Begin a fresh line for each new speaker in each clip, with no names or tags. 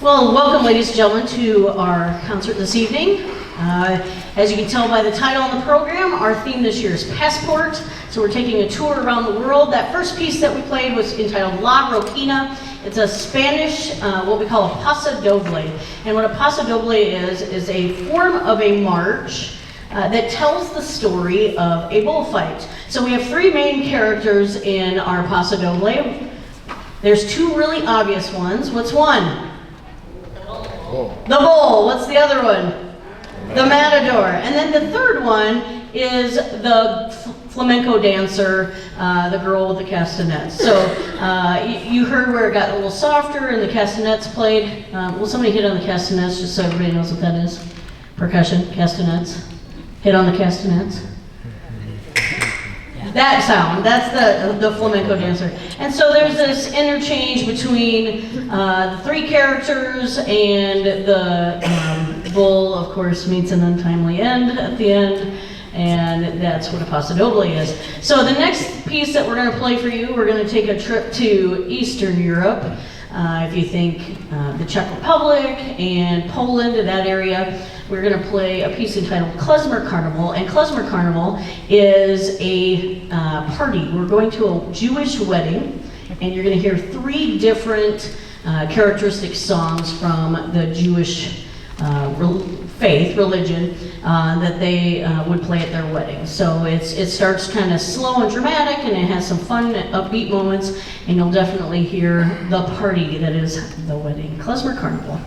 Well, welcome, ladies and gentlemen, to our concert this evening. As you can tell by the title of the program, our theme this year is Passport. So we're taking a tour around the world. That first piece that we played was entitled La Roquina. It's a Spanish, what we call a paso doble. And what a paso doble is a form of a march that tells the story of a bullfight. So we have three main characters in our paso doble. There's two really obvious ones. What's one? The bull. What's the other one? The matador. And then the third one is the flamenco dancer, the girl with the castanets. So you heard where it got a little softer and the castanets played. Will somebody hit on the castanets just so everybody knows what that is? Percussion, castanets. Hit on the castanets. That sound, that's the flamenco dancer. And so there's this interchange between the three characters, and the bull, of course, meets an untimely end at the end, and that's what a paso doble is. So the next piece that we're going to play for you, we're going to take a trip to Eastern Europe. If you think the Czech Republic and Poland, that area, we're going to play a piece entitled Klezmer Carnival. And Klezmer Carnival is a party. We're going to a Jewish wedding, and you're going to hear three different characteristic songs from the Jewish religion, that they would play at their wedding. So it starts kind of slow and dramatic, and it has some fun, upbeat moments, and you'll definitely hear the party that is the wedding. Klezmer Carnival.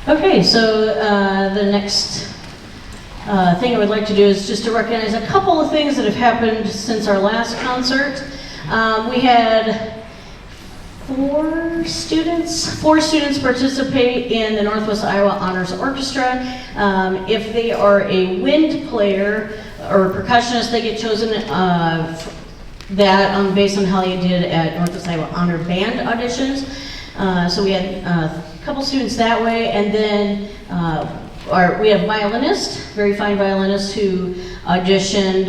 Okay, so the next thing I would like to do is just to recognize a couple of things that have happened since our last concert. We had four students participate in the Northwest Iowa Honors Orchestra. If they are a wind player or a percussionist, they get chosen based on how they did at Northwest Iowa Honor Band auditions. So we had a couple students that way, and then we have a violinist, very fine violinist, who auditioned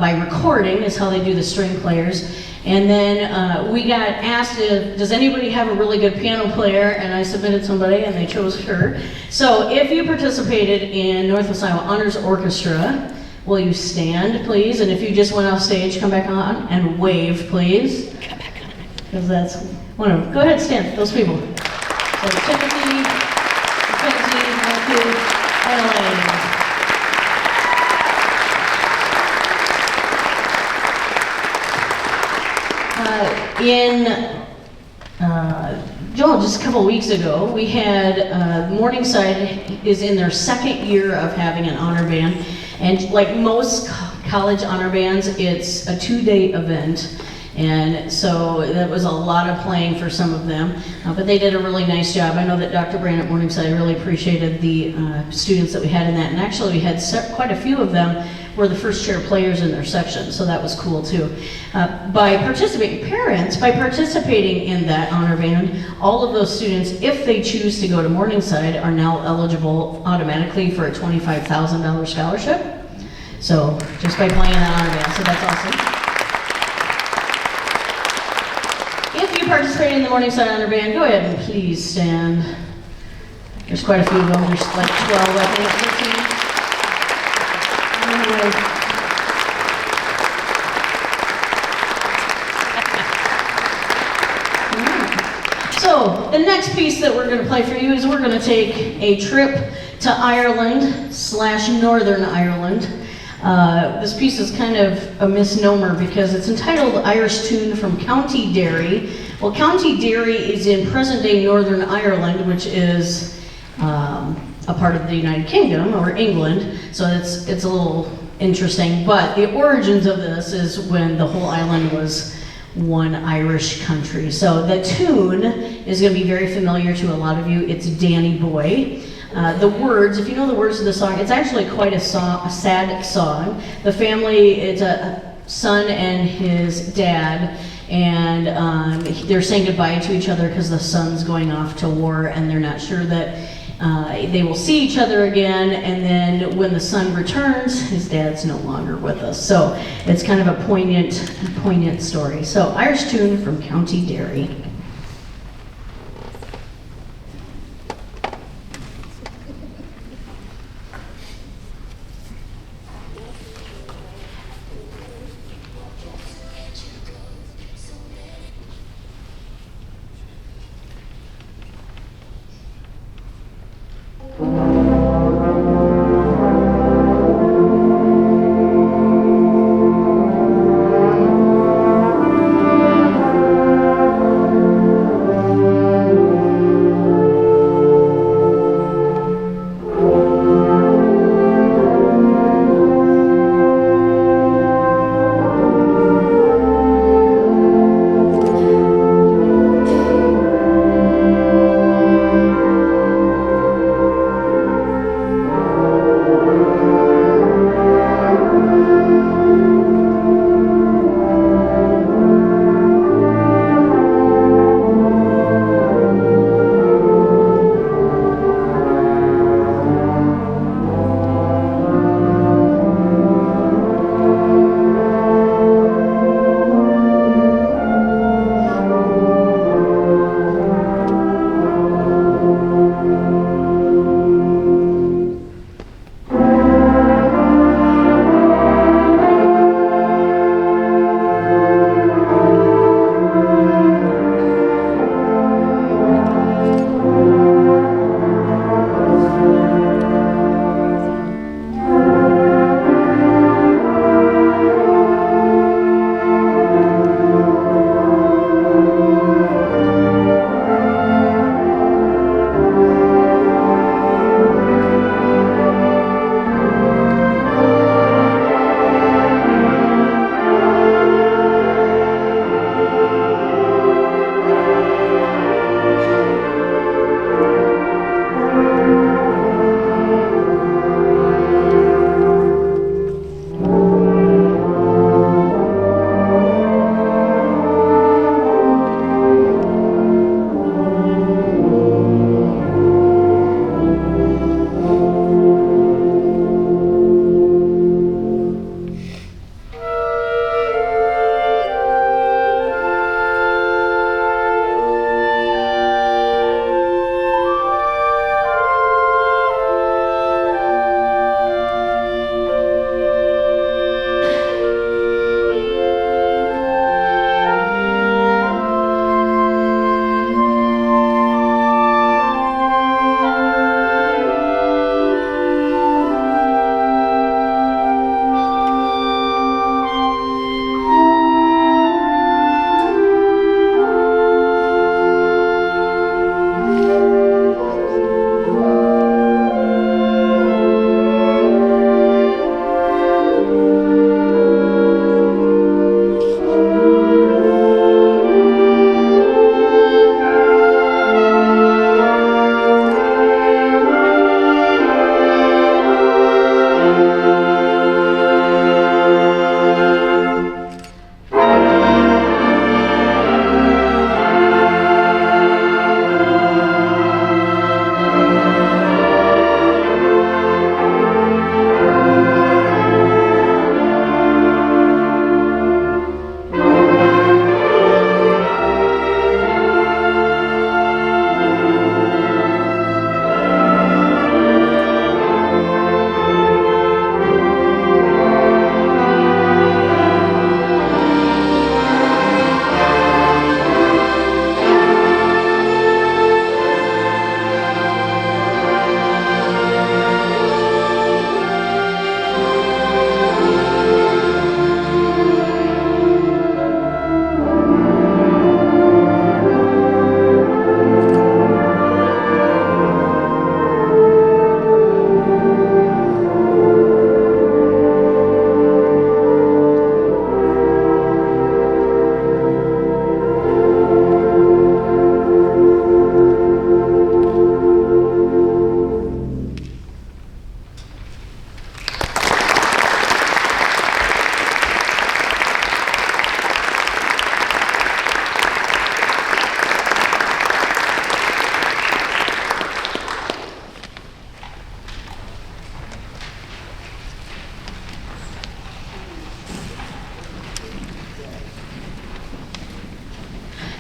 by recording, is how they do the string players. And then we got asked, does anybody have a really good piano player? And I submitted somebody, and they chose her. So if you participated in Northwest Iowa Honors Orchestra, will you stand, please? And if you just went off stage, come back on and wave, please. Because that's one of them. Go ahead, stand, those people. So Timothy, Mackenzie, Matthew, and Elaine. Joel, just a couple weeks ago, we had Morningside is in their second year of having an honor band, and like most college honor bands, it's a 2-day event. And so that was a lot of playing for some of them, but they did a really nice job. I know that Dr. Brand at Morningside really appreciated the students that we had in that, and actually we had quite a few of them were the first chair players in their section, so that was cool too. By participating in that honor band, all of those students, if they choose to go to Morningside, are now eligible automatically for a $25,000 scholarship. So just by playing that honor band, so that's awesome. If you participated in the Morningside Honor Band, go ahead and please stand. There's quite a few of them. There's like 12, I think, 13. So the next piece that we're going to play for you is we're going to take a trip to Ireland/Northern Ireland. This piece is kind of a misnomer because it's entitled Irish Tune from County Derry. Well, County Derry is in present-day Northern Ireland, which is a part of the United Kingdom, or England, so it's a little interesting. But the origins of this is when the whole island was one Irish country. So the tune is going to be very familiar to a lot of you. It's Danny Boy. The words, if you know the words of the song, it's actually quite a sad song. The family, it's a son and his dad, and they're saying goodbye to each other because the son's going off to war, and they're not sure that they will see each other again. And then when the son returns, his dad's no longer with us. So it's kind of a poignant story. So Irish Tune from County Derry.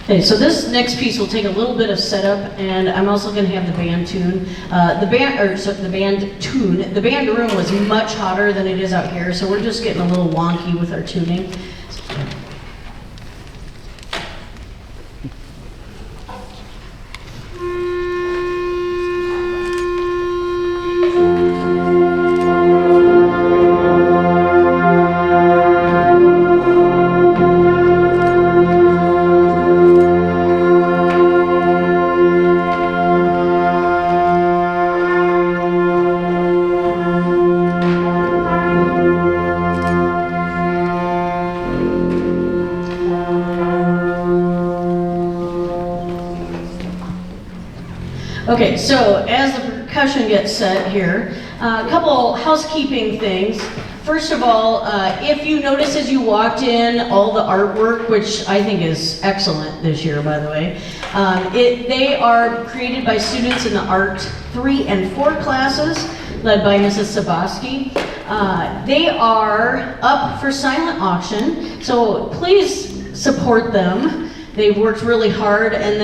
Okay, so this next piece will take a little bit of setup, and I'm also going to have the band tune. The band room was much hotter than it is out here, so we're just getting a little wonky with our tuning. Okay, so as the percussion gets set here, a couple housekeeping things. First of all, if you notice as you walked in all the artwork, which I think is excellent this year, by the way, they are created by students in the Art 3 and 4 classes, led by Mrs. Saboski. They are up for silent auction, so please support them. They've worked really hard, and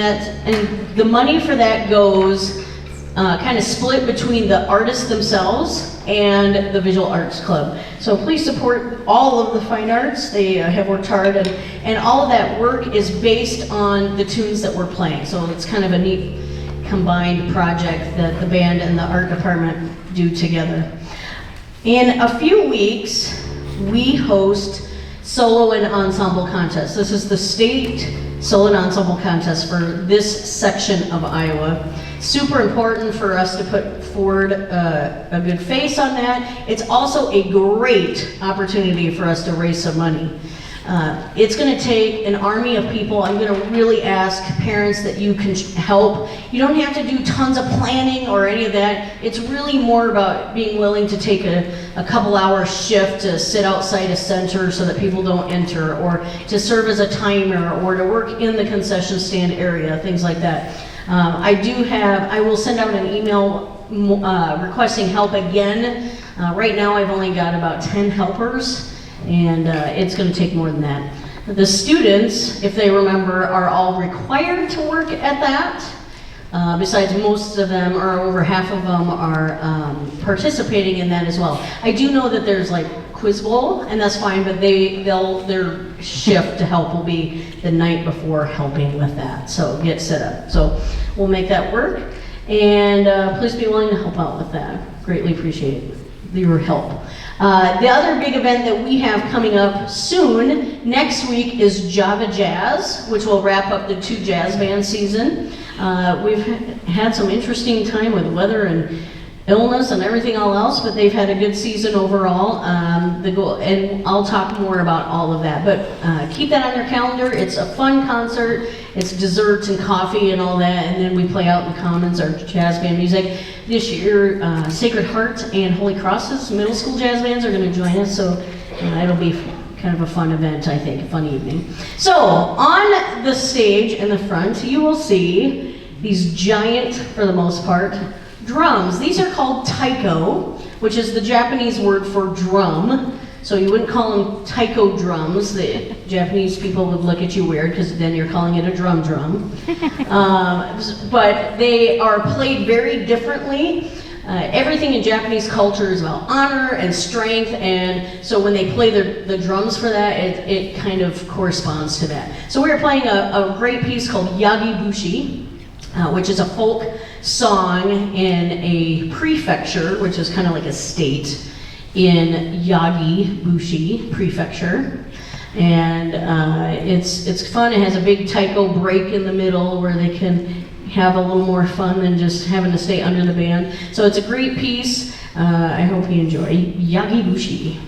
the money for that goes kind of split between the artists themselves and the Visual Arts Club. So please support all of the fine arts. They have worked hard, and all of that work is based on the tunes that we're playing. So it's kind of a neat combined project that the band and the art department do together. In a few weeks, we host solo and ensemble contests. This is the state solo and ensemble contest for this section of Iowa. Super important for us to put forward a good face on that. It's also a great opportunity for us to raise some money. It's going to take an army of people. I'm going to really ask parents that you can help. You don't have to do tons of planning or any of that. It's really more about being willing to take a couple hour shift to sit outside a center so that people don't enter, or to serve as a timer, or to work in the concession stand area, things like that. I will send out an email requesting help again. Right now I've only got about 10 helpers. And it's going to take more than that. The students, if they remember, are all required to work at that. Besides, most of them, or over half of them, are participating in that as well. I do know that there's like quiz bowl, and that's fine, but their shift to help will be the night before helping with that. So get set up. So we'll make that work, and please be willing to help out with that. Greatly appreciate your help. The other big event that we have coming up soon, next week, is Java Jazz, which will wrap up the 2 jazz band season. We've had some interesting time with weather and illness and everything else, but they've had a good season overall. And I'll talk more about all of that, but keep that on your calendar. It's a fun concert. It's desserts and coffee and all that, and then we play out in the Commons, our jazz band music. This year, Sacred Heart and Holy Cross's middle school jazz bands are going to join us, so it'll be kind of a fun event, I think, a fun evening. So, on the stage in the front, you will see these giant, for the most part, drums. These are called taiko, which is the Japanese word for drum. So you wouldn't call them taiko drums. The Japanese people would look at you weird because then you're calling it a drum. But they are played very differently. Everything in Japanese culture is about honor and strength, and so when they play the drums for that, it kind of corresponds to that. So we're playing a great piece called Yagi Bushi, which is a folk song in a prefecture, which is kind of like a state in Yagi Bushi Prefecture. And it's fun. It has a big taiko break in the middle where they can have a little more fun than just having to stay under the band. So it's a great piece. I hope you enjoy Yagi Bushi.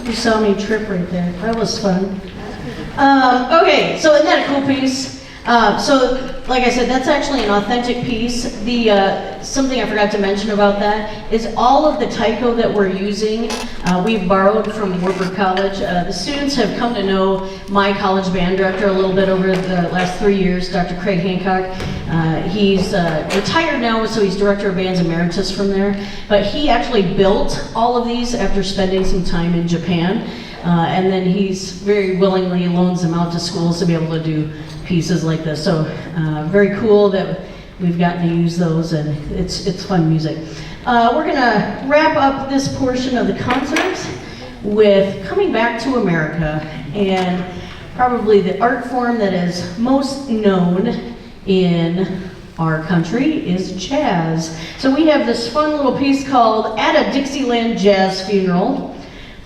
You saw me trip right there. That was fun. Okay, so isn't that a cool piece? So, like I said, that's actually an authentic piece. Something I forgot to mention about that is all of the taiko that we're using, we've borrowed from Warburg College. The students have come to know my college band director a little bit over the last 3 years, Dr. Craig Hancock. He's retired now, so he's director of bands emeritus from there. But he actually built all of these after spending some time in Japan. And then he's very willingly loans them out to schools to be able to do pieces like this. So very cool that we've gotten to use those, and it's fun music. We're gonna wrap up this portion of the concert with coming back to America, and probably the art form that is most known in our country is jazz. So we have this fun little piece called At a Dixieland Jazz Funeral.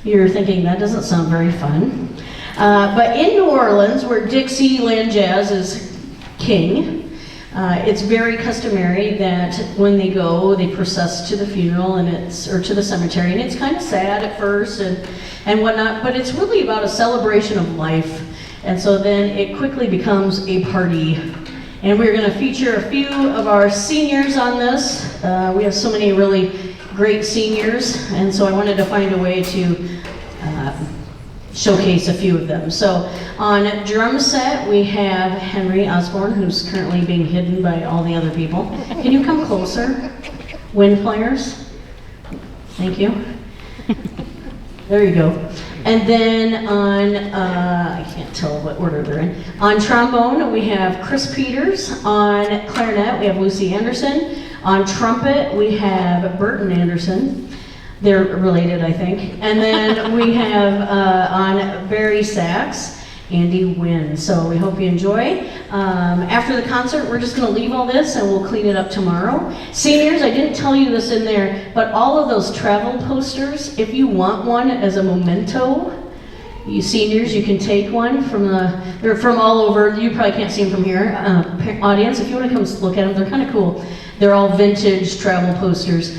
You're thinking that doesn't sound very fun. But in New Orleans, where Dixieland jazz is king, it's very customary that when they go, they process to the funeral or to the cemetery, and it's kind of sad at first and whatnot, but it's really about a celebration of life. And so then it quickly becomes a party. And we're going to feature a few of our seniors on this. We have so many really great seniors, and so I wanted to find a way to showcase a few of them. So on drum set, we have Henry Osborne, who's currently being hidden by all the other people. Can you come closer? Wind players. Thank you. There you go. And then on, I can't tell what order they're in. On trombone, we have Chris Peters. On clarinet, we have Lucy Anderson. On trumpet, we have Burton Anderson. They're related, I think. And then we have on bari sax, Andy Wynn. So we hope you enjoy. After the concert, we're just going to leave all this and we'll clean it up tomorrow. Seniors, I didn't tell you this in there, but all of those travel posters, if you want one as a memento, you seniors, you can take one they're from all over. You probably can't see them from here. Audience, if you want to come look at them, they're kind of cool. They're all vintage travel posters.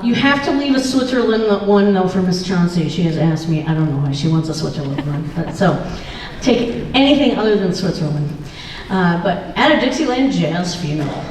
You have to leave a Switzerland one, though, for Miss Chauncey. She has asked me, I don't know why she wants a Switzerland one. But, so, take anything other than Switzerland. But at a Dixieland Jazz Funeral.